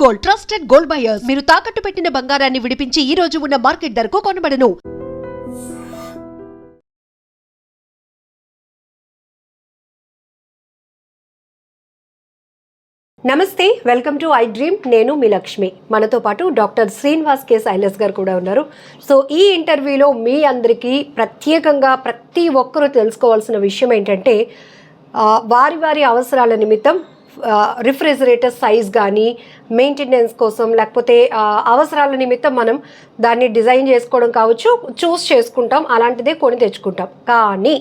Gold, trusted gold buyers. మీరు తాకట్టు పెట్టిన బంగారాన్ని విడిపించి ఈ రోజు ఉన్న మార్కెట్ ధరకు కొనబడను. నమస్తే, వెల్కమ్ టు ఐ డ్రీమ్. నేను మీ లక్ష్మి. మనతో పాటు డాక్టర్ శ్రీనివాస్ కే సైలస్ గారు కూడా ఉన్నారు. సో ఈ ఇంటర్వ్యూలో మీ అందరికీ ప్రత్యేకంగా ప్రతి ఒక్కరూ తెలుసుకోవాల్సిన విషయం ఏంటంటే, వారి వారి అవసరాల నిమిత్తం రిఫ్రిజిరేటర్ సైజ్ కానీ మెయింటెనెన్స్ కోసం లేకపోతే అవసరాల నిమిత్తం మనం దాన్ని డిజైన్ చేసుకోవడం కావచ్చు, చూస్ చేసుకుంటాం, అలాంటిదే కొని తెచ్చుకుంటాం. కానీ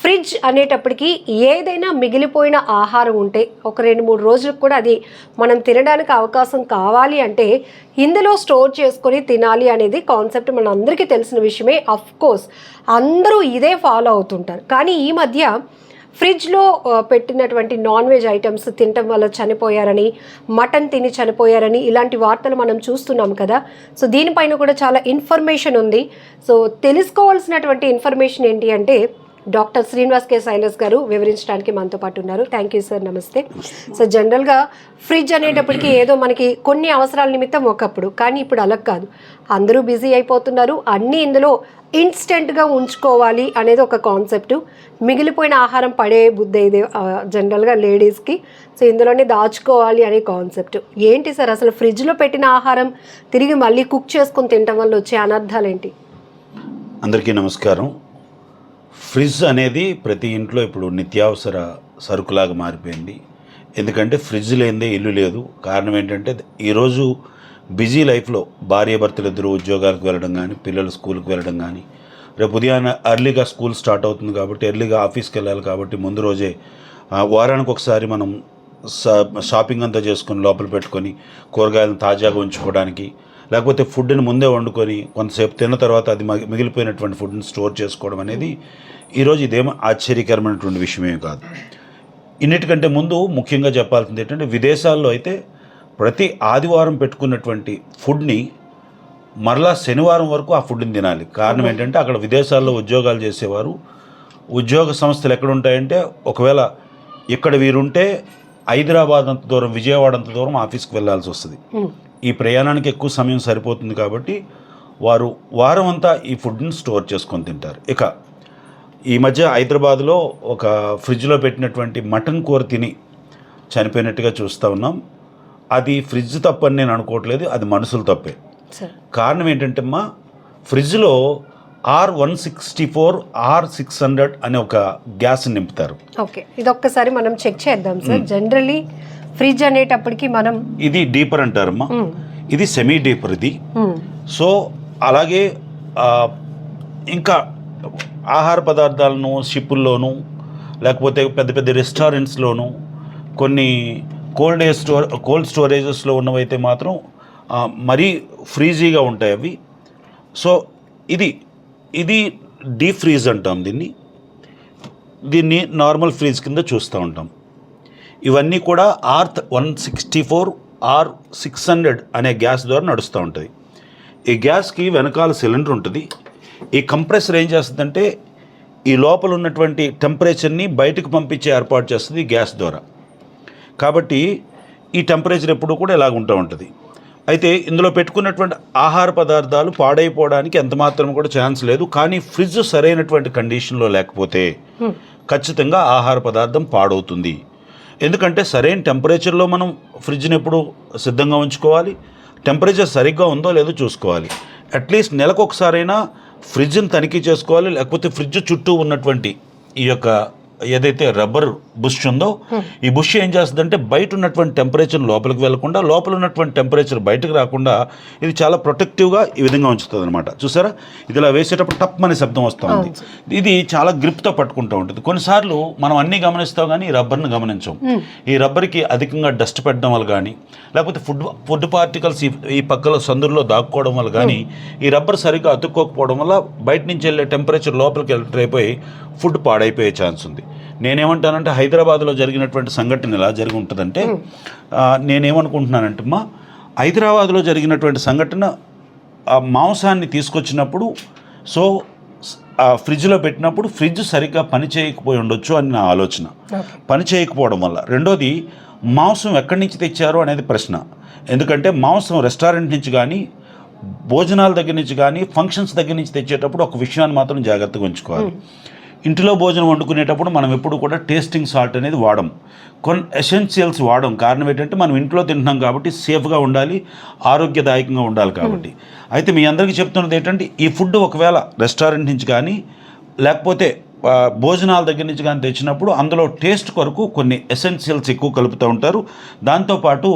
ఫ్రిడ్జ్ అనేటప్పటికీ ఏదైనా మిగిలిపోయిన ఆహారం ఉంటే ఒక 2-3 రోజులకు కూడా అది మనం తినడానికి అవకాశం కావాలి అంటే ఇందులో స్టోర్ చేసుకొని తినాలి అనేది కాన్సెప్ట్ మన అందరికీ తెలిసిన విషయమే. అఫ్ కోర్స్ అందరూ ఇదే ఫాలో అవుతుంటారు. కానీ ఈ మధ్య ఫ్రిడ్జ్లో పెట్టినటువంటి నాన్ వెజ్ ఐటమ్స్ తినటం వల్ల చనిపోయారని, మటన్ తిని చనిపోయారని ఇలాంటి వార్తలు మనం చూస్తున్నాం కదా. సో దీనిపైన కూడా చాలా ఇన్ఫర్మేషన్ ఉంది. సో తెలుసుకోవాల్సినటువంటి ఇన్ఫర్మేషన్ ఏంటి అంటే డాక్టర్ శ్రీనివాస్ కే సైలస్ గారు వివరించడానికి మనతో పాటు ఉన్నారు. థ్యాంక్ యూ సార్, నమస్తే. సో జనరల్గా ఫ్రిడ్జ్ అనేటప్పటికీ ఏదో మనకి కొన్ని అవసరాల నిమిత్తం ఒకప్పుడు, కానీ ఇప్పుడు అలా కాదు. అందరూ బిజీ అయిపోతున్నారు. అన్నీ ఇందులో ఇన్స్టెంట్గా ఉంచుకోవాలి అనేది ఒక కాన్సెప్టు. మిగిలిపోయిన ఆహారం పడే బుద్ధి ఇది జనరల్గా లేడీస్కి. సో ఇందులోనే దాచుకోవాలి అనే కాన్సెప్ట్. ఏంటి సార్ అసలు ఫ్రిడ్జ్లో పెట్టిన ఆహారం తిరిగి మళ్ళీ కుక్ చేసుకొని తినడం వల్ల వచ్చే అనర్థాలు ఏంటి? అందరికీ నమస్కారం. ఫ్రిడ్జ్ అనేది ప్రతి ఇంట్లో ఇప్పుడు నిత్యావసర సరుకులాగా మారిపోయింది. ఎందుకంటే ఫ్రిడ్జ్ లేనిదే ఇల్లు లేదు. కారణం ఏంటంటే ఈరోజు బిజీ లైఫ్లో భార్యాభర్తలు ఇద్దరు ఉద్యోగాలకు వెళ్ళడం కానీ, పిల్లలు స్కూల్కి వెళ్ళడం కానీ, రేపు ఉదయాన్నే ఎర్లీగా స్కూల్ స్టార్ట్ అవుతుంది కాబట్టి ఎర్లీగా ఆఫీస్కి వెళ్ళాలి కాబట్టి ముందు రోజే వారానికి ఒకసారి మనం షాపింగ్ అంతా చేసుకొని లోపల పెట్టుకొని కూరగాయలను తాజాగా ఉంచుకోవడానికి, లేకపోతే ఫుడ్ని ముందే వండుకొని కొంతసేపు తిన్న తర్వాత అది మిగిలిపోయినటువంటి ఫుడ్ని స్టోర్ చేసుకోవడం అనేది ఈరోజు ఇదేమో ఆశ్చర్యకరమైనటువంటి విషయమే కాదు. ఇన్నిటికంటే ముందు ముఖ్యంగా చెప్పాల్సింది ఏంటంటే, విదేశాల్లో అయితే ప్రతి ఆదివారం పెట్టుకున్నటువంటి ఫుడ్ని మరలా శనివారం వరకు ఆ ఫుడ్ని తినాలి. కారణం ఏంటంటే అక్కడ విదేశాల్లో ఉద్యోగాలు చేసేవారు ఉద్యోగ సంస్థలు ఎక్కడ ఉంటాయంటే, ఒకవేళ ఇక్కడ వీరుంటే హైదరాబాద్ అంత దూరం, విజయవాడ అంత దూరం ఆఫీస్కి వెళ్ళాల్సి వస్తుంది. ఈ ప్రయాణానికి ఎక్కువ సమయం సరిపోతుంది కాబట్టి వారు వారం అంతా ఈ ఫుడ్ని స్టోర్ చేసుకొని తింటారు. ఇక ఈ మధ్య హైదరాబాద్లో ఒక ఫ్రిడ్జ్లో పెట్టినటువంటి మటన్ కూర తిని చనిపోయినట్టుగా చూస్తూ ఉన్నాం. అది ఫ్రిడ్జ్ తప్పని నేను అనుకోవట్లేదు, అది మనుషుల తప్పే. కారణం ఏంటంటే అమ్మా, ఫ్రిడ్జ్లో R164 R600 అనే ఒక గ్యాస్ నింపుతారు. ఓకే, ఇది ఒక్కసారి మనం చెక్ చేద్దాం సార్. జనరల్లీ ఫ్రిడ్జ్ అనేటప్పటికి మనం ఇది డీపర్ అంటారమ్మా, ఇది సెమీ డీపర్ ఇది. సో అలాగే ఇంకా ఆహార పదార్థాలను షిప్పుల్లోనూ లేకపోతే పెద్ద పెద్ద రెస్టారెంట్స్లోనూ కొన్ని కోల్డ్ స్టోరేజెస్లో ఉన్నవైతే మాత్రం మరీ ఫ్రీజీగా ఉంటాయి అవి. సో ఇది డీప్ ఫ్రీజ్ అంటాం దీన్ని నార్మల్ ఫ్రీజ్ కింద చూస్తూ ఉంటాం. ఇవన్నీ కూడా R164 R600 అనే గ్యాస్ ద్వారా నడుస్తూ ఉంటుంది. ఈ గ్యాస్కి వెనకాల సిలిండర్ ఉంటుంది. ఈ కంప్రెసర్ ఏం చేస్తుందంటే ఈ లోపల ఉన్నటువంటి టెంపరేచర్ని బయటకు పంపించే ఏర్పాటు చేస్తుంది ఈ గ్యాస్ ద్వారా. కాబట్టి ఈ టెంపరేచర్ ఎప్పుడు కూడా ఇలాగ ఉంటూ ఉంటుంది. అయితే ఇందులో పెట్టుకున్నటువంటి ఆహార పదార్థాలు పాడైపోవడానికి ఎంత మాత్రం కూడా ఛాన్స్ లేదు. కానీ ఫ్రిడ్జ్ సరైనటువంటి కండిషన్లో లేకపోతే ఖచ్చితంగా ఆహార పదార్థం పాడవుతుంది. ఎందుకంటే సరైన టెంపరేచర్లో మనం ఫ్రిడ్జ్ని ఎప్పుడు సిద్ధంగా ఉంచుకోవాలి. టెంపరేచర్ సరిగ్గా ఉందో లేదో చూసుకోవాలి. అట్లీస్ట్ నెలకు ఒకసారైనా ఫ్రిడ్జ్ని తనిఖీ చేసుకోవాలి. లేకపోతే ఫ్రిడ్జ్ చుట్టూ ఉన్నటువంటి ఈ యొక్క ఏదైతే రబ్బర్ బుష్ ఉందో ఈ బుష్ ఏం చేస్తుందంటే బయట ఉన్నటువంటి టెంపరేచర్ లోపలికి వెళ్లకుండా, లోపల ఉన్నటువంటి టెంపరేచర్ బయటకు రాకుండా ఇది చాలా ప్రొటెక్టివ్గా ఈ విధంగా ఉంచుతుంది అనమాట. చూసారా, ఇది ఇలా వేసేటప్పుడు టప్ అనే శబ్దం వస్తుంది. ఇది చాలా గ్రిప్తో పట్టుకుంటూ ఉంటుంది. కొన్నిసార్లు మనం అన్నీ గమనిస్తాం కానీ ఈ రబ్బర్ని గమనించాం. ఈ రబ్బర్కి అధికంగా డస్ట్ పెట్టడం వల్ల కానీ, లేకపోతే ఫుడ్ పార్టికల్స్ ఈ పక్కల సందుల్లో దాక్కోవడం వల్ల కానీ, ఈ రబ్బర్ సరిగ్గా అతుక్కోకపోవడం వల్ల బయట నుంచి వెళ్ళే టెంపరేచర్ లోపలికి ఎంటర్ అయిపోయి ఫుడ్ పాడైపోయే ఛాన్స్ ఉంది. నేనేమంటానంటే హైదరాబాద్లో జరిగినటువంటి సంఘటన ఎలా జరిగి ఉంటుందంటే, నేనేమనుకుంటున్నానంటే అమ్మా, హైదరాబాద్లో జరిగినటువంటి సంఘటన మాంసాన్ని తీసుకొచ్చినప్పుడు సో ఫ్రిడ్జ్లో పెట్టినప్పుడు ఫ్రిడ్జ్ సరిగ్గా పని చేయకపోయి ఉండొచ్చు అని నా ఆలోచన. పని చేయకపోవడం వల్ల. రెండోది, మాంసం ఎక్కడి నుంచి తెచ్చారు అనేది ప్రశ్న. ఎందుకంటే మాంసం రెస్టారెంట్ నుంచి కానీ భోజనాల దగ్గర నుంచి కానీ ఫంక్షన్స్ దగ్గర నుంచి తెచ్చేటప్పుడు ఒక విషయాన్ని మాత్రం జాగ్రత్తగా ఉంచుకోవాలి. ఇంటిలో భోజనం వండుకునేటప్పుడు మనం ఎప్పుడు కూడా టేస్టింగ్ సాల్ట్ అనేది వాడం, కొన్ని ఎసెన్షియల్స్ వాడం. కారణం ఏంటంటే మనం ఇంట్లో తింటున్నాం కాబట్టి సేఫ్గా ఉండాలి, ఆరోగ్యదాయకంగా ఉండాలి కాబట్టి. అయితే మీ అందరికీ చెప్తున్నది ఏంటంటే ఈ ఫుడ్ ఒకవేళ రెస్టారెంట్ నుంచి కానీ లేకపోతే భోజనాల దగ్గర నుంచి కానీ తెచ్చినప్పుడు అందులో టేస్ట్ కొరకు కొన్ని ఎసెన్షియల్స్ ఎక్కువ కలుపుతూ ఉంటారు. దాంతోపాటు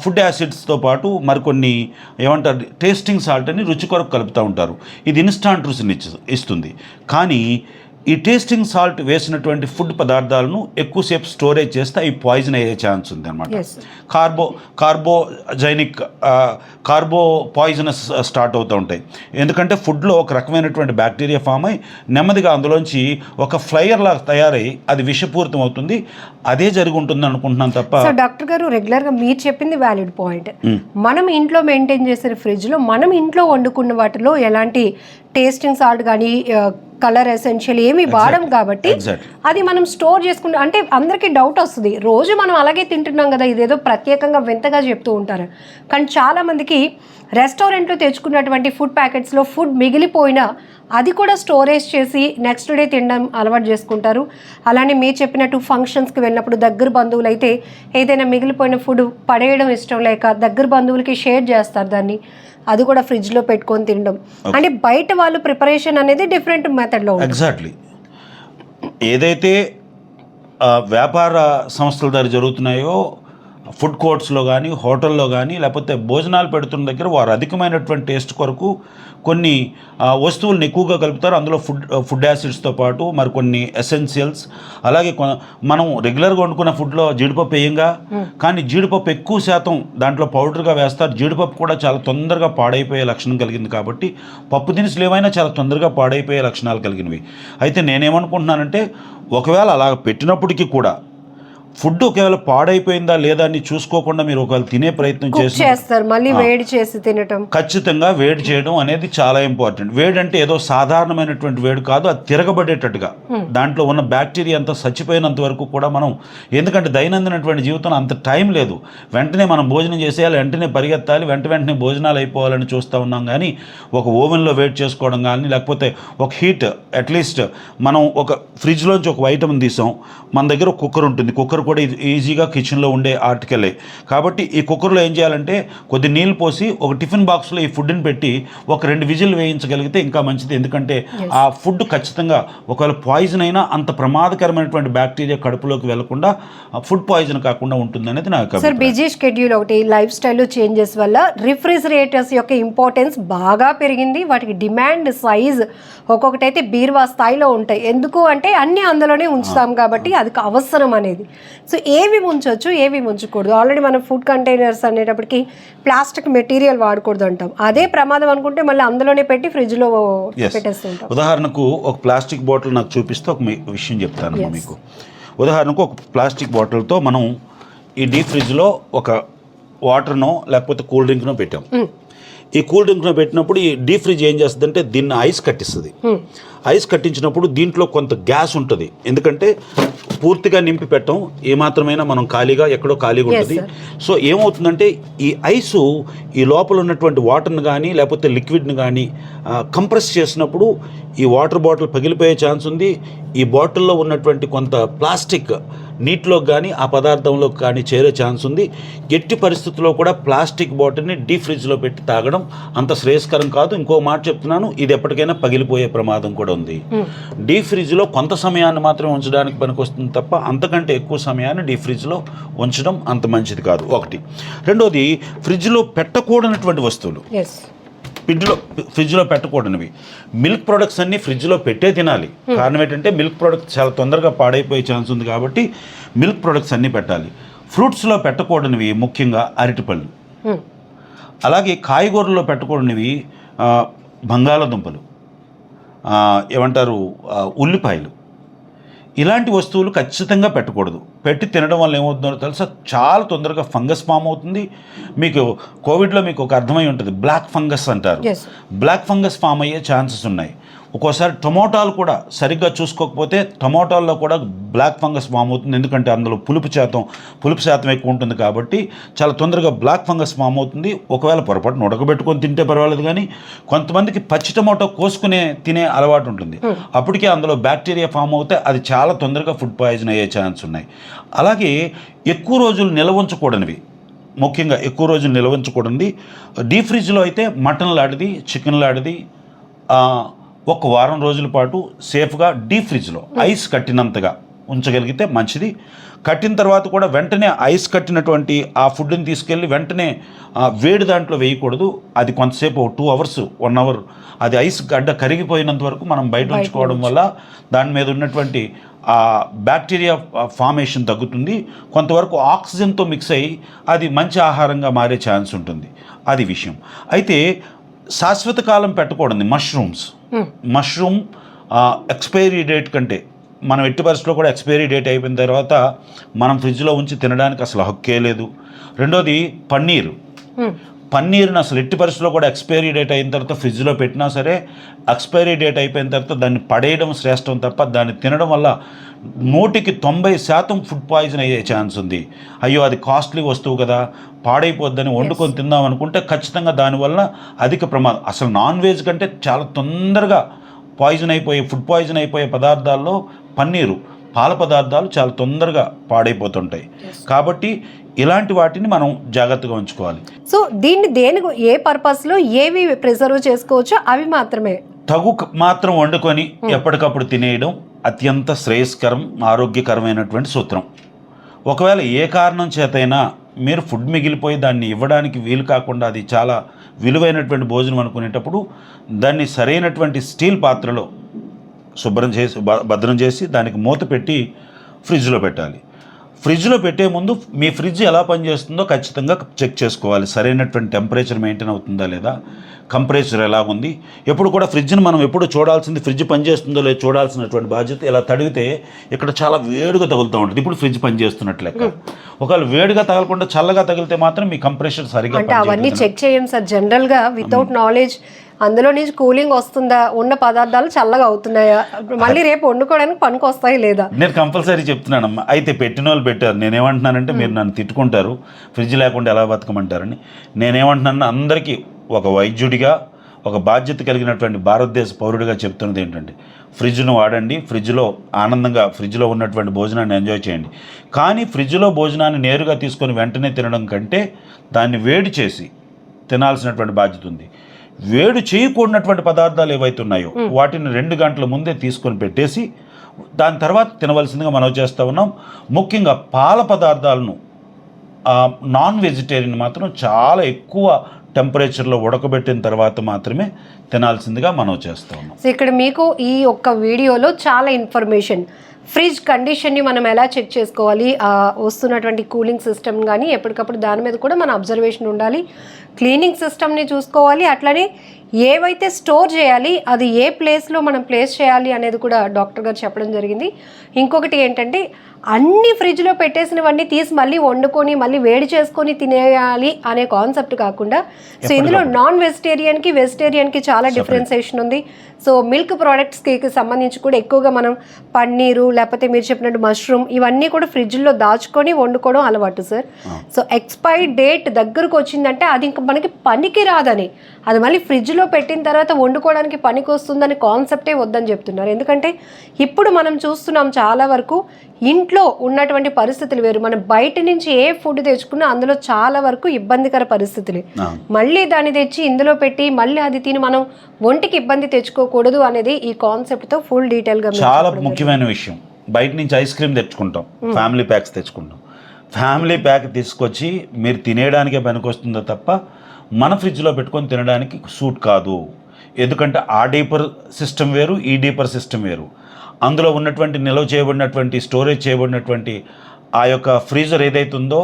ఫుడ్ యాసిడ్స్తో పాటు మరికొన్ని ఏమంటారు టేస్టింగ్ సాల్ట్ అని రుచి కొరకు కలుపుతూ ఉంటారు. ఇది ఇన్స్టాంట్ రుచిని ఇస్తుంది. కానీ ఈ టేస్టింగ్ సాల్ట్ వేసినటువంటి ఫుడ్ పదార్థాలను ఎక్కువసేపు స్టోరేజ్ చేస్తే అవి పాయిజన్ అయ్యే ఛాన్స్ ఉంది అనమాట. కార్బో పాయిజనస్ స్టార్ట్ అవుతూ ఉంటాయి. ఎందుకంటే ఫుడ్లో ఒక రకమైనటువంటి బ్యాక్టీరియా ఫామ్ అయ్యి నెమ్మదిగా అందులోంచి ఒక ఫ్లైయర్ లాగా తయారై అది విషపూరితం అవుతుంది. అదే జరిగి ఉంటుంది అనుకుంటున్నాను తప్ప. సో డాక్టర్ గారు, రెగ్యులర్గా మీరు చెప్పింది వ్యాలిడ్ పాయింట్. మనం ఇంట్లో మెయింటైన్ చేసే ఫ్రిడ్జ్లో మనం ఇంట్లో వండుకున్న వాటిలో ఎలాంటి టేస్టింగ్ సాల్ట్ కానీ కలర్ ఎసెన్షియల్ ఏమి వాడడం కాబట్టి అది మనం స్టోర్ చేసుకుంటే, అంటే అందరికీ డౌట్ వస్తుంది, రోజు మనం అలాగే తింటున్నాం కదా, ఇదేదో ప్రత్యేకంగా వింతగా చెప్తూ ఉంటారు. కానీ చాలామందికి రెస్టారెంట్లో తెచ్చుకున్నటువంటి ఫుడ్ ప్యాకెట్స్లో ఫుడ్ మిగిలిపోయినా అది కూడా స్టోరేజ్ చేసి నెక్స్ట్ డే తినడం అలవాటు చేసుకుంటారు. అలానే మీరు చెప్పినట్టు ఫంక్షన్స్కి వెళ్ళినప్పుడు దగ్గర బంధువులు అయితే ఏదైనా మిగిలిపోయిన ఫుడ్ పడేయడం ఇష్టం లేక దగ్గర బంధువులకి షేర్ చేస్తారు దాన్ని, అది కూడా ఫ్రిడ్జ్లో పెట్టుకొని తినడం. అంటే బయట వాళ్ళు ప్రిపరేషన్ అనేది డిఫరెంట్ మెథడ్లో. ఎగ్జాక్ట్లీ. ఏదైతే వ్యాపార సంస్థల ద్వారా జరుగుతున్నాయో ఫుడ్ కోర్ట్స్లో కానీ హోటల్లో కానీ లేకపోతే భోజనాలు పెడుతున్న దగ్గర వారు అధికమైనటువంటి టేస్ట్ కొరకు కొన్ని వస్తువులను ఎక్కువగా కలుపుతారు. అందులో ఫుడ్ యాసిడ్స్తో పాటు మరికొన్ని ఎసెన్షియల్స్, అలాగే మనం రెగ్యులర్గా వండుకున్న ఫుడ్లో జీడిపప్పు వేయంగా, కానీ జీడిపప్పు ఎక్కువ శాతం దాంట్లో పౌడర్గా వేస్తారు. జీడిపప్పు కూడా చాలా తొందరగా పాడైపోయే లక్షణం కలిగింది కాబట్టి పప్పు దినుసులు ఏమైనా చాలా తొందరగా పాడైపోయే లక్షణాలు కలిగినవి. అయితే నేనేమనుకుంటున్నానంటే ఒకవేళ అలా పెట్టినప్పటికీ కూడా ఫుడ్ ఒకవేళ పాడైపోయిందా లేదా అని చూసుకోకుండా మీరు ఒకవేళ తినే ప్రయత్నం చేస్తారు, మళ్ళీ వేడి చేసి తినటం, ఖచ్చితంగా వేడి చేయడం అనేది చాలా ఇంపార్టెంట్. వేడి అంటే ఏదో సాధారణమైనటువంటి వేడి కాదు, అది తిరగబడేటట్టుగా దాంట్లో ఉన్న బ్యాక్టీరియా అంతా చచ్చిపోయినంత వరకు కూడా మనం, ఎందుకంటే దైనందినటువంటి జీవితంలో అంత టైం లేదు, వెంటనే మనం భోజనం చేసేయాలి, వెంటనే పరిగెత్తాలి, వెంటనే భోజనాలు అయిపోవాలని చూస్తూ ఉన్నాం. కానీ ఒక ఓవెన్లో వేడి చేసుకోవడం కానీ లేకపోతే ఒక హీట్, అట్లీస్ట్ మనం ఒక ఫ్రిడ్జ్లోంచి ఒక వైటమిన్ తీసాం, మన దగ్గర ఒక కుక్కర్ ఉంటుంది, కుక్కర్ కూడా ఈజీగా కిచెన్లో ఉండే ఆర్టికలే కాబట్టి ఈ కుక్కర్లో ఏం చేయాలంటే కొద్ది నీళ్ళు పోసి ఒక టిఫిన్ బాక్స్లో ఈ ఫుడ్ని పెట్టి ఒక 2 విజిల్ వేయించగలిగితే ఇంకా మంచిది. ఎందుకంటే ఆ ఫుడ్ ఖచ్చితంగా ఒకవేళ పాయిజన్ అయినా అంత ప్రమాదకరమైనటువంటి బ్యాక్టీరియా కడుపులోకి వెళ్లకుండా ఫుడ్ పాయిజన్ కాకుండా ఉంటుంది అనేది నా అభిప్రాయం. సార్, బిజీ షెడ్యూల్ ఒకటి, లైఫ్ స్టైల్లో చేంజెస్ వల్ల రిఫ్రిజిరేటర్స్ యొక్క ఇంపార్టెన్స్ బాగా పెరిగింది. వాటికి డిమాండ్, సైజ్ ఒక్కొక్కటి అయితే బీరువా స్థాయిలో ఉంటాయి. ఎందుకు అంటే అన్నీ అందులోనే ఉంచుతాం కాబట్టి అది అవసరం అనేది. సో ఏవి ఉంచవచ్చు, ఏవి ఉంచకూడదు. ఆల్రెడీ మనం ఫుడ్ కంటైనర్స్ అనేటప్పటికి ప్లాస్టిక్ మెటీరియల్ వాడకూడదు అంటాం. అదే ప్రమాదం అనుకుంటే మళ్ళీ అందులోనే పెట్టి ఫ్రిడ్జ్లో పెట్టేస్తుంటాం. ఉదాహరణకు ఒక ప్లాస్టిక్ బాటిల్ నాకు చూపిస్తే ఒక విషయం చెప్తాను మీకు. ఉదాహరణకు ఒక ప్లాస్టిక్ బాటిల్తో మనం ఈ డీప్ ఫ్రిడ్జ్లో ఒక వాటర్నో లేకపోతే కూల్ డ్రింక్నో పెట్టాం. ఈ కూల్ డ్రింక్ను పెట్టినప్పుడు ఈ డీప్ ఫ్రిడ్జ్ ఏం చేస్తుందంటే దీన్ని ఐస్ కట్టిస్తుంది. ఐస్ కట్టించినప్పుడు దీంట్లో కొంత గ్యాస్ ఉంటుంది, ఎందుకంటే పూర్తిగా నింపి పెట్టం, ఏమాత్రమైనా మనం ఖాళీగా ఎక్కడో ఖాళీగా ఉంటుంది. సో ఏమవుతుందంటే ఈ ఐసు ఈ లోపల ఉన్నటువంటి వాటర్ని కానీ లేకపోతే లిక్విడ్ని కానీ కంప్రెస్ చేసినప్పుడు ఈ వాటర్ బాటిల్ పగిలిపోయే ఛాన్స్ ఉంది. ఈ బాటిల్లో ఉన్నటువంటి కొంత ప్లాస్టిక్ నీటిలో కానీ ఆ పదార్థంలో కానీ చేరే ఛాన్స్ ఉంది. ఎట్టి పరిస్థితుల్లో కూడా ప్లాస్టిక్ బాటిల్ని డీప్ ఫ్రిడ్జ్లో పెట్టి తాగడం అంత శ్రేయస్కరం కాదు. ఇంకో మాట చెప్తున్నాను, ఇది ఎప్పటికైనా పగిలిపోయే ప్రమాదం కూడా ఉంది. డీప్ ఫ్రిడ్జ్లో కొంత సమయాన్ని మాత్రమే ఉంచడానికి పనికొస్తుంది తప్ప అంతకంటే ఎక్కువ సమయాన్ని డీప్ ఫ్రిడ్జ్లో ఉంచడం అంత మంచిది కాదు. ఒకటి. రెండోది, ఫ్రిడ్జ్లో పెట్టకూడనటువంటి వస్తువులు ఫ్రిడ్జ్లో పెట్టకూడనివి. మిల్క్ ప్రొడక్ట్స్ అన్నీ ఫ్రిడ్జ్లో పెట్టే తినాలి. కారణం ఏంటంటే మిల్క్ ప్రొడక్ట్స్ చాలా తొందరగా పాడైపోయే ఛాన్స్ ఉంది కాబట్టి మిల్క్ ప్రొడక్ట్స్ అన్నీ పెట్టాలి. ఫ్రూట్స్లో పెట్టకూడనివి ముఖ్యంగా అరటిపళ్ళు, అలాగే కాయగూరల్లో పెట్టకూడనివి బంగాళాదుంపలు, ఏమంటారు ఉల్లిపాయలు, ఇలాంటి వస్తువులు ఖచ్చితంగా పెట్టకూడదు. పెట్టి తినడం వల్ల ఏమవుతుందో తెలుసా, చాలా తొందరగా ఫంగస్ ఫామ్ అవుతుంది. మీకు కోవిడ్లో మీకు ఒక అర్థమై ఉంటుంది, బ్లాక్ ఫంగస్ అంటారు. Yes. బ్లాక్ ఫంగస్ ఫామ్ అయ్యే ఛాన్సెస్ ఉన్నాయి. ఒక్కోసారి టొమాటోలు కూడా సరిగ్గా చూసుకోకపోతే టొమాటోల్లో కూడా బ్లాక్ ఫంగస్ ఫామ్ అవుతుంది. ఎందుకంటే అందులో పులుపు శాతం ఎక్కువ ఉంటుంది కాబట్టి చాలా తొందరగా బ్లాక్ ఫంగస్ ఫామ్ అవుతుంది. ఒకవేళ పొరపాటున ఉడకబెట్టుకొని తింటే పర్వాలేదు, కానీ కొంతమందికి పచ్చి టొమాటో కోసుకునే తినే అలవాటు ఉంటుంది. అప్పటికే అందులో బ్యాక్టీరియా ఫామ్ అవుతే అది చాలా తొందరగా ఫుడ్ పాయిజన్ అయ్యే ఛాన్స్ ఉన్నాయి. అలాగే ఎక్కువ రోజులు నిల్వ ఉంచకూడనివి, ముఖ్యంగా ఎక్కువ రోజులు నిల్వ ఉంచకూడనిది డీప్ ఫ్రిడ్జ్లో అయితే మటన్ లాంటిది, చికెన్ లాంటిది ఒక వారం రోజుల పాటు సేఫ్గా డీప్ ఫ్రిడ్జ్లో ఐస్ కట్టినంతగా ఉంచగలిగితే మంచిది. కట్టిన తర్వాత కూడా వెంటనే ఐస్ కట్టినటువంటి ఆ ఫుడ్ని తీసుకెళ్ళి వెంటనే వేడి దాంట్లో వేయకూడదు. అది కొంతసేపు 2 hours 1 hour అది ఐస్ గడ్డ కరిగిపోయినంత వరకు మనం బయట ఉంచుకోవడం వల్ల దాని మీద ఉన్నటువంటి ఆ బ్యాక్టీరియా ఫార్మేషన్ తగ్గుతుంది. కొంతవరకు ఆక్సిజన్తో మిక్స్ అయ్యి అది మంచి ఆహారంగా మారే ఛాన్స్ ఉంటుంది. అది విషయం. అయితే శాశ్వత కాలం పెట్టకూడదు. మష్రూమ్ ఎక్స్పైరీ డేట్ కంటే మనం ఎట్టి పరిస్థితుల్లో కూడా ఎక్స్పైరీ డేట్ అయిపోయిన తర్వాత మనం ఫ్రిడ్జ్లో ఉంచి తినడానికి అసలు హక్కే లేదు. రెండోది పన్నీర్ని అసలు ఎట్టి పరిస్థితుల్లో కూడా ఎక్స్పైరీ డేట్ అయిన తర్వాత ఫ్రిడ్జ్లో పెట్టినా సరే ఎక్స్పైరీ డేట్ అయిపోయిన తర్వాత దాన్ని పడేయడం శ్రేష్టం తప్ప దాన్ని తినడం వల్ల 100% ఫుడ్ పాయిజన్ అయ్యే ఛాన్స్ ఉంది. అయ్యో అది కాస్ట్లీ వస్తువు కదా, పాడైపోద్దని వండుకొని తిందాం అనుకుంటే ఖచ్చితంగా దానివల్ల అధిక ప్రమాదం. అసలు నాన్ వెజ్ కంటే చాలా తొందరగా ఫుడ్ పాయిజన్ అయిపోయే పదార్థాల్లో పన్నీరు, పాల పదార్థాలు చాలా తొందరగా పాడైపోతుంటాయి. కాబట్టి ఇలాంటి వాటిని మనం జాగ్రత్తగా ఉంచుకోవాలి. సో దేనికి ఏ పర్పస్లో ఏవి ప్రిజర్వ్ చేసుకోవచ్చో అవి మాత్రమే తగు మాత్రం వండుకొని ఎప్పటికప్పుడు తినేయడం అత్యంత శ్రేయస్కరం, ఆరోగ్యకరమైనటువంటి సూత్రం. ఒకవేళ ఏ కారణం చేతైనా మీరు ఫుడ్ మిగిలిపోయి దాన్ని ఇవ్వడానికి వీలు కాకుండా అది చాలా విలువైనటువంటి భోజనం అనుకునేటప్పుడు దాన్ని సరైనటువంటి స్టీల్ పాత్రలో శుభ్రం చేసి భద్రం చేసి దానికి మూత పెట్టి ఫ్రిడ్జ్లో పెట్టాలి. ఫ్రిడ్జ్లో పెట్టే ముందు మీ ఫ్రిడ్జ్ ఎలా పనిచేస్తుందో ఖచ్చితంగా చెక్ చేసుకోవాలి. సరైనటువంటి టెంపరేచర్ మెయింటైన్ అవుతుందా లేదా, కంప్రెసర్ ఎలాగుంది. ఎప్పుడు కూడా ఫ్రిడ్జ్ని మనం ఎప్పుడు చూడాల్సింది ఫ్రిడ్జ్ పనిచేస్తుందో లేదో చూడాల్సినటువంటి బాధ్యత. ఇలా తడిగితే ఇక్కడ చాలా వేడిగా తగులుతూ ఉంటుంది, ఇప్పుడు ఫ్రిడ్జ్ పనిచేస్తున్నట్లు లెక్క. ఒకవేళ వేడిగా తగలకుండా చల్లగా తగిలితే మాత్రం మీ కంప్రెసర్ సరిగ్గా అంటే అవన్నీ చెక్ చేయం సార్. జనరల్గా వితౌట్ నాలెడ్జ్ అందులో నుంచి కూలింగ్ వస్తుందా, ఉన్న పదార్థాలు చల్లగా అవుతున్నాయా, మళ్ళీ రేపు వండుకోవడానికి పనికి వస్తాయి లేదా. నేను కంపల్సరీ చెప్తున్నానమ్మా. అయితే పెట్టిన వాళ్ళు పెట్టారు. నేనేమంటున్నానంటే మీరు నన్ను తిట్టుకుంటారు ఫ్రిడ్జ్ లేకుండా ఎలా బతకమంటారని. నేనేమంటున్నాను, అందరికీ ఒక వైద్యుడిగా, ఒక బాధ్యత కలిగినటువంటి భారతదేశ పౌరుడిగా చెప్తున్నది ఏంటంటే ఫ్రిడ్జ్ను వాడండి, ఫ్రిడ్జ్లో ఆనందంగా ఫ్రిడ్జ్లో ఉన్నటువంటి భోజనాన్ని ఎంజాయ్ చేయండి. కానీ ఫ్రిడ్జ్లో భోజనాన్ని నేరుగా తీసుకొని వెంటనే తినడం కంటే దాన్ని వేడి చేసి తినాల్సినటువంటి బాధ్యత ఉంది. వేడి చేయకూడనటువంటి పదార్థాలు ఏవైతే ఉన్నాయో వాటిని 2 గంటల ముందే తీసుకొని పెట్టేసి దాని తర్వాత తినవలసిందిగా మనం చేస్తూ ఉన్నాం. ముఖ్యంగా పాల పదార్థాలను నాన్ వెజిటేరియన్ మాత్రం చాలా ఎక్కువ టెంపరేచర్లో ఉడకబెట్టిన తర్వాత మాత్రమే తినాల్సిందిగా మనం చేస్తూ ఉన్నాం. సో ఇక్కడ మీకు ఈ ఒక్క వీడియోలో చాలా ఇన్ఫర్మేషన్, ఫ్రిడ్జ్ కండిషన్ని మనం ఎలా చెక్ చేసుకోవాలి, వస్తున్నటువంటి కూలింగ్ సిస్టమ్ కానీ ఎప్పటికప్పుడు దాని మీద కూడా మన అబ్జర్వేషన్ ఉండాలి, క్లీనింగ్ సిస్టమ్ని చూసుకోవాలి, అట్లనే ఏవైతే స్టోర్ చేయాలి అది ఏ ప్లేస్లో మనం ప్లేస్ చేయాలి అనేది కూడా డాక్టర్ గారు చెప్పడం జరిగింది. ఇంకొకటి ఏంటంటే అన్ని ఫ్రిడ్జ్లో పెట్టేసినవన్నీ తీసి మళ్ళీ వండుకొని మళ్ళీ వేడి చేసుకొని తినేయాలి అనే కాన్సెప్ట్ కాకుండా, సో ఇందులో నాన్ వెజిటేరియన్కి వెజిటేరియన్కి చాలా డిఫరెన్సియేషన్ ఉంది. సో మిల్క్ ప్రోడక్ట్స్కి సంబంధించి కూడా ఎక్కువగా మనం పన్నీరు లేకపోతే మీరు చెప్పినట్టు మష్రూమ్ ఇవన్నీ కూడా ఫ్రిడ్జ్లో దాచుకొని వండుకోవడం అలవాటు సార్. సో ఎక్స్పైరీ డేట్ దగ్గరకు వచ్చిందంటే అది ఇంకా మనకి పనికి రాదని, అది మళ్ళీ ఫ్రిడ్జ్లో పెట్టిన తర్వాత వండుకోవడానికి పనికి వస్తుందని కాన్సెప్టే వద్దని చెప్తున్నారు. ఎందుకంటే ఇప్పుడు మనం చూస్తున్నాం చాలా వరకు ఇంట్లో ఉన్నటువంటి పరిస్థితులు వేరు, మనం బయట నుంచి ఏ ఫుడ్ తెచ్చుకున్నా అందులో చాలా వరకు ఇబ్బందికర పరిస్థితులు, మళ్ళీ దాన్ని తెచ్చి ఇందులో పెట్టి మళ్ళీ అది తిని మనం ఒంటికి ఇబ్బంది తెచ్చుకోకూడదు అనేది ఈ కాన్సెప్ట్తో ఫుల్ డీటెయిల్గా. చాలా ముఖ్యమైన విషయం, బయట నుంచి ఐస్ క్రీమ్ తెచ్చుకుంటాం, ఫ్యామిలీ ప్యాక్స్ తెచ్చుకుంటాం. ఫ్యామిలీ ప్యాక్ తీసుకొచ్చి మీరు తినేయడానికే పనికొస్తుందో తప్ప మన ఫ్రిడ్జ్లో పెట్టుకొని తినడానికి సూట్ కాదు. ఎందుకంటే ఆ డీపర్ సిస్టమ్ వేరు, ఈ డీపర్ సిస్టమ్ వేరు. అందులో ఉన్నటువంటి నిల్వ చేయబడినటువంటి స్టోరేజ్ చేయబడినటువంటి ఆ యొక్క ఫ్రీజర్ ఏదైతే ఉందో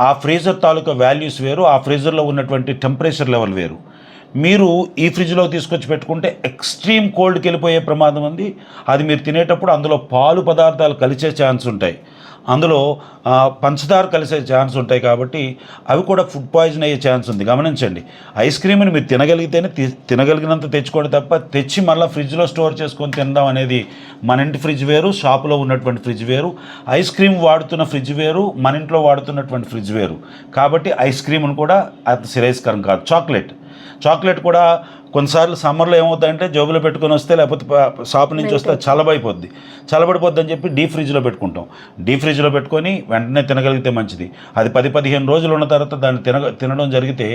ఆ ఫ్రీజర్ తాలూకా వాల్యూస్ వేరు, ఆ ఫ్రీజర్లో ఉన్నటువంటి టెంపరేచర్ లెవెల్ వేరు. మీరు ఈ ఫ్రిడ్జ్లో తీసుకొచ్చి పెట్టుకుంటే ఎక్స్ట్రీమ్ కోల్డ్కి వెళ్ళిపోయే ప్రమాదం ఉంది. అది మీరు తినేటప్పుడు అందులో పాలు పదార్థాలు కలిసే ఛాన్స్ ఉంటాయి. అందులో పంచదార కలిసే ఛాన్స్ ఉంటాయి కాబట్టి అవి కూడా ఫుడ్ పాయిజన్ అయ్యే ఛాన్స్ ఉంది. గమనించండి, ఐస్ క్రీమ్ని మీరు తినగలిగితేనే తినగలిగినంత తెచ్చుకోండి తప్ప తెచ్చి మళ్ళీ ఫ్రిడ్జ్లో స్టోర్ చేసుకొని తినడం అనేది మన ఇంటి ఫ్రిడ్జ్ వేరు, షాపులో ఉన్నటువంటి ఫ్రిడ్జ్ వేరు. ఐస్ క్రీమ్ వాడుతున్న ఫ్రిడ్జ్ వేరు, మన ఇంట్లో వాడుతున్నటువంటి ఫ్రిడ్జ్ వేరు. కాబట్టి ఐస్ క్రీమ్ను కూడా అది శ్రేయస్కరం కాదు. చాక్లెట్ కూడా కొన్నిసార్లు సమ్మర్లో ఏమవుతాయంటే జోబులో పెట్టుకొని వస్తే, లేకపోతే షాప్ నుంచి వస్తే చల్లబడిపోద్ది అని చెప్పి డీప్ ఫ్రిడ్జ్లో పెట్టుకుంటాం. డీప్ ఫ్రిడ్జ్లో పెట్టుకొని వెంటనే తినగలిగితే మంచిది. అది 10-15 రోజులు ఉన్న తర్వాత దాన్ని తినడం జరిగితే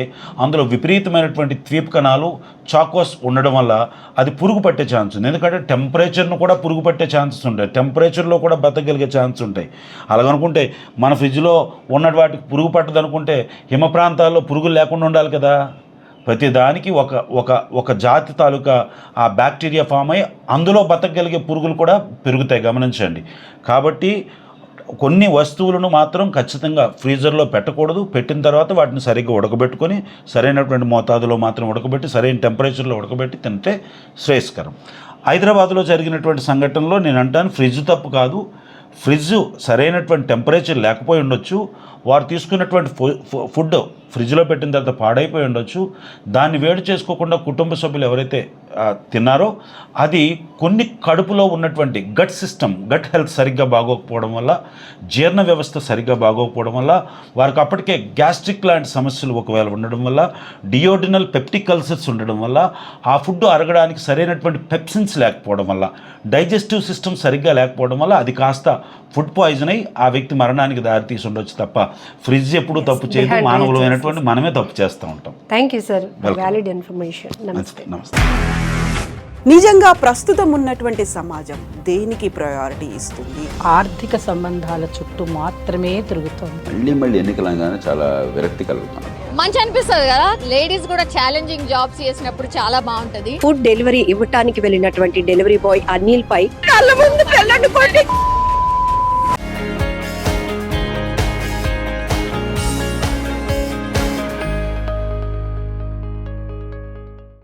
అందులో విపరీతమైనటువంటి ద్వీప్ కణాలు, చాకోస్ ఉండడం వల్ల అది పురుగు పట్టే ఛాన్స్ ఉంది. ఎందుకంటే టెంపరేచర్ను కూడా పురుగు పట్టే ఛాన్సెస్ ఉంటాయి, టెంపరేచర్లో కూడా బతకగలిగే ఛాన్స్ ఉంటాయి. అలాగనుకుంటే మన ఫ్రిడ్జ్లో ఉన్న వాటికి పురుగు పట్టదు అనుకుంటే హిమ ప్రాంతాల్లో పురుగులు లేకుండా ఉండాలి కదా. ప్రతి దానికి ఒక జాతి తాలూకా ఆ బ్యాక్టీరియా ఫామ్ అయ్యి అందులో బతకగలిగే పురుగులు కూడా పెరుగుతాయి. గమనించండి. కాబట్టి కొన్ని వస్తువులను మాత్రం ఖచ్చితంగా ఫ్రీజర్లో పెట్టకూడదు. పెట్టిన తర్వాత వాటిని సరిగ్గా ఉడకబెట్టుకొని సరైనటువంటి మోతాదులో మాత్రం ఉడకబెట్టి సరైన టెంపరేచర్లో ఉడకబెట్టి తింటే శ్రేయస్కరం. హైదరాబాద్లో జరిగినటువంటి సంఘటనలో నేను అంటాను, ఫ్రిడ్జ్ తప్పు కాదు. ఫ్రిడ్జ్ సరైనటువంటి టెంపరేచర్ లేకపోయి ఉండొచ్చు, వారు తీసుకున్నటువంటి ఫుడ్ ఫ్రిడ్జ్లో పెట్టిన తర్వాత పాడైపోయి ఉండొచ్చు. దాన్ని వేడి చేసుకోకుండా కుటుంబ సభ్యులు ఎవరైతే తిన్నారో అది కొన్ని కడుపులో ఉన్నటువంటి గట్ హెల్త్ సరిగ్గా బాగోకపోవడం వల్ల, జీర్ణ వ్యవస్థ సరిగ్గా బాగోకపోవడం వల్ల, వారికి అప్పటికే గ్యాస్ట్రిక్ లాంటి సమస్యలు ఒకవేళ ఉండడం వల్ల, డియోడినల్ పెప్టిక్ అల్సర్స్ ఉండడం వల్ల, ఆ ఫుడ్ అరగడానికి సరైనటువంటి పెప్సిన్స్ లేకపోవడం వల్ల, డైజెస్టివ్ సిస్టమ్ సరిగ్గా లేకపోవడం వల్ల అది కాస్త ఫుడ్ పాయిజన్ అయి ఆ వ్యక్తి మరణానికి దారితీసి ఉండొచ్చు తప్ప ఫ్రిడ్జ్ ఎప్పుడు తప్పు చేయదు. మానవులమైనటువంటి మనమే తప్పు చేస్తూ ఉంటాం. Thank you sir, valid information. నమస్తే. నిజంగా ప్రస్తుతం ఉన్నటువంటి సమాజం దేనికి ప్రయారిటీ ఇస్తుంది? ఆర్థిక సంబంధాల చుట్టూ మాత్రమే తిరుగుతోంది. మళ్ళీ ఎన్నికలంగానే చాలా విరక్తి కలుగుతాను. మంచి అనిపిస్తుంది కదా, లేడీస్ కూడా ఛాలెంజింగ్ జాబ్స్ చేసినప్పుడు చాలా బాగుంటది. ఫుడ్ డెలివరీ ఇవ్వటానికి వెళ్ళినటువంటి డెలివరీ బాయ్ అనిల్ పై కళ్ళ ముందు